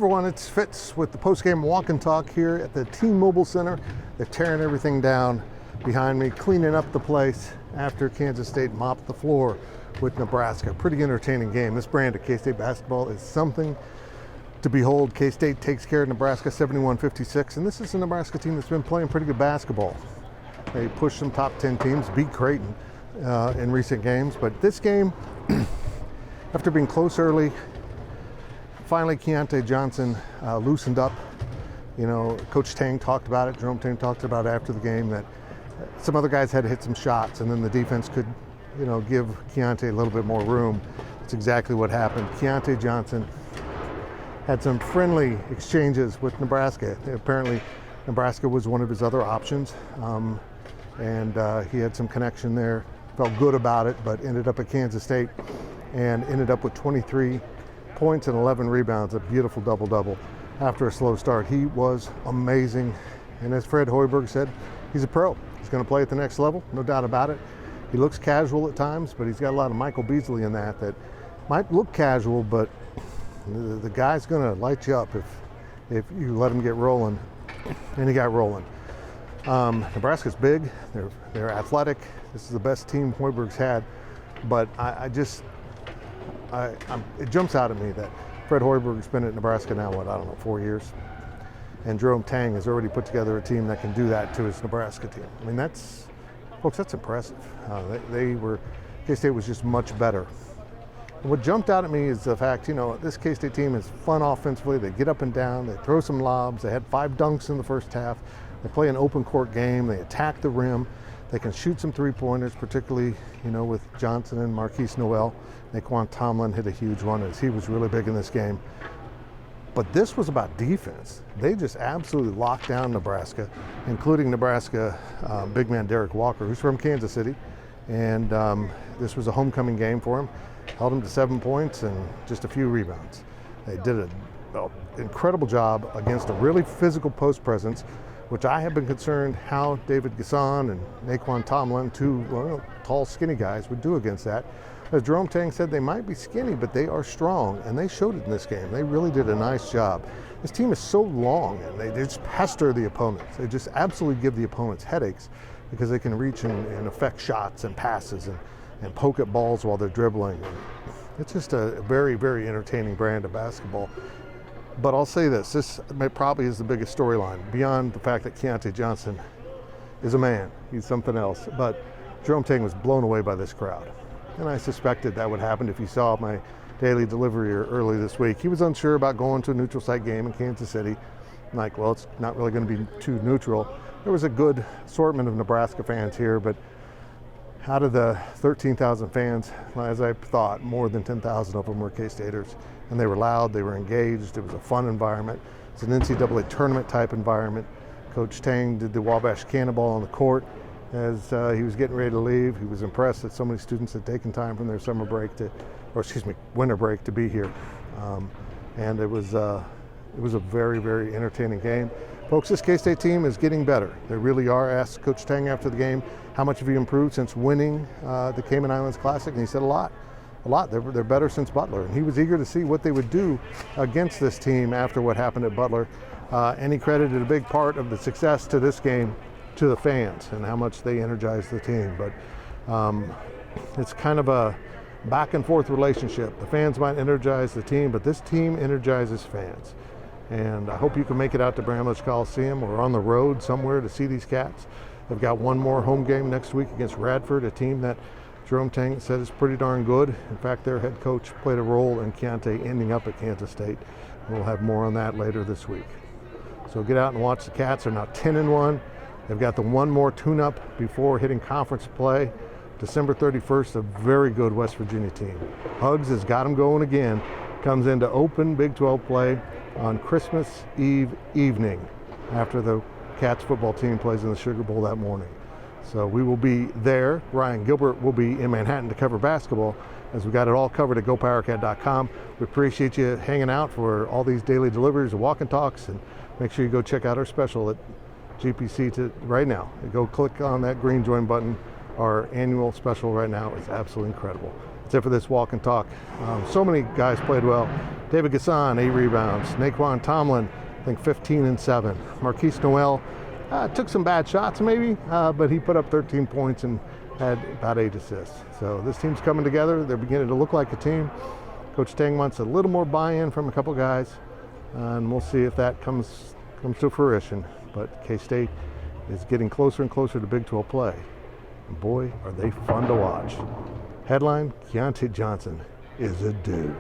everyone, it's Fitz with the Postgame Walk Talk here at the T-Mobile Center. They're tearing everything down behind me, cleaning up the place after Kansas State mopped the floor with Nebraska. Pretty entertaining game. This brand of K-State basketball is something to behold. K-State takes care of Nebraska 71-56, and this is a Nebraska team that's been playing pretty good basketball. They pushed some top 10 teams, beat Creighton in recent games, but this game, after being close early, finally Keontae Johnson loosened up. You know, Coach Tang talked about it, Jerome Tang talked about it after the game, that some other guys had to hit some shots and then the defense could, you know, give Keontae a little bit more room. That's exactly what happened. Keontae Johnson had some friendly exchanges with Nebraska. Apparently Nebraska was one of his other options, and he had some connection there. Felt good about it, but ended up at Kansas State and ended up with 23 points and 11 rebounds, a beautiful double-double after a slow start. He was amazing, and as Fred Hoiberg said, he's a pro. He's going to play at the next level, no doubt about it. He looks casual at times, but he's got a lot of Michael Beasley in that might look casual, but the guy's going to light you up if you let him get rolling, and he got rolling. Nebraska's big, they're athletic. This is the best team Hoiberg's had, but it jumps out at me that Fred Hoiberg's been at Nebraska now, 4 years? And Jerome Tang has already put together a team that can do that to his Nebraska team. I mean, that's impressive. K-State was just much better. And what jumped out at me is the fact, this K-State team is fun offensively. They get up and down, they throw some lobs. They had 5 dunks in the first half. They play an open court game. They attack the rim. They can shoot some three-pointers, particularly, with Johnson and Marquise Noel. Naquan Tomlin hit a huge one as he was really big in this game. But this was about defense. They just absolutely locked down Nebraska, including Nebraska big man Derek Walker, who's from Kansas City. And this was a homecoming game for him. Held him to 7 points and just a few rebounds. They did an incredible job against a really physical post presence, which I have been concerned how David Gasson and Naquan Tomlin, two tall, skinny guys, would do against that. As Jerome Tang said, they might be skinny, but they are strong, and they showed it in this game. They really did a nice job. This team is so long, and they just pester the opponents. They just absolutely give the opponents headaches because they can reach and affect shots and passes and poke at balls while they're dribbling. It's just a very, very entertaining brand of basketball. But I'll say this probably is the biggest storyline, beyond the fact that Keontae Johnson is a man. He's something else. But Jerome Tang was blown away by this crowd. And I suspected that would happen if you saw my daily delivery early this week. He was unsure about going to a neutral site game in Kansas City. It's not really going to be too neutral. There was a good assortment of Nebraska fans here, but out of the 13,000 fans, as I thought, more than 10,000 of them were K-Staters. And they were loud, they were engaged, it was a fun environment. It's an NCAA tournament type environment. Coach Tang did the Wabash Cannonball on the court as he was getting ready to leave. He was impressed that so many students had taken time from their winter break to be here. And it was a very, very entertaining game. Folks, this K-State team is getting better. They really are. I asked Coach Tang after the game, how much have you improved since winning the Cayman Islands Classic? And he said a lot. They're better since Butler, and he was eager to see what they would do against this team after what happened at Butler, and he credited a big part of the success to this game to the fans and how much they energized the team. But it's kind of a back and forth relationship. The fans might energize the team, but this team energizes fans. And I hope you can make it out to Bramlage Coliseum or on the road somewhere to see these Cats. They've got one more home game next week against Radford, a team that Jerome Tang said is pretty darn good. In fact, their head coach played a role in Keontae ending up at Kansas State. We'll have more on that later this week. So get out and watch the Cats. They're now 10-1. They've got the one more tune-up before hitting conference play. December 31st, a very good West Virginia team. Hugs has got them going again. Comes into open Big 12 play on Christmas Eve evening after the Cats football team plays in the Sugar Bowl that morning. So we will be there. Ryan Gilbert will be in Manhattan to cover basketball, as we got it all covered at GoPowercat.com. We appreciate you hanging out for all these daily deliveries of Walk and Talks, and make sure you go check out our special at GPC right now. Go click on that green join button. Our annual special right now is absolutely incredible. That's it for this walk and talk. So many guys played well. David Gasson, 8 rebounds. Naquan Tomlin, I think 15 and 7. Marquise Noel took some bad shots maybe, but he put up 13 points and had about 8 assists. So this team's coming together. They're beginning to look like a team. Coach Tang wants a little more buy-in from a couple guys, and we'll see if that comes to fruition. But K-State is getting closer and closer to Big 12 play. And boy, are they fun to watch. Headline, Keontae Johnson is a dude.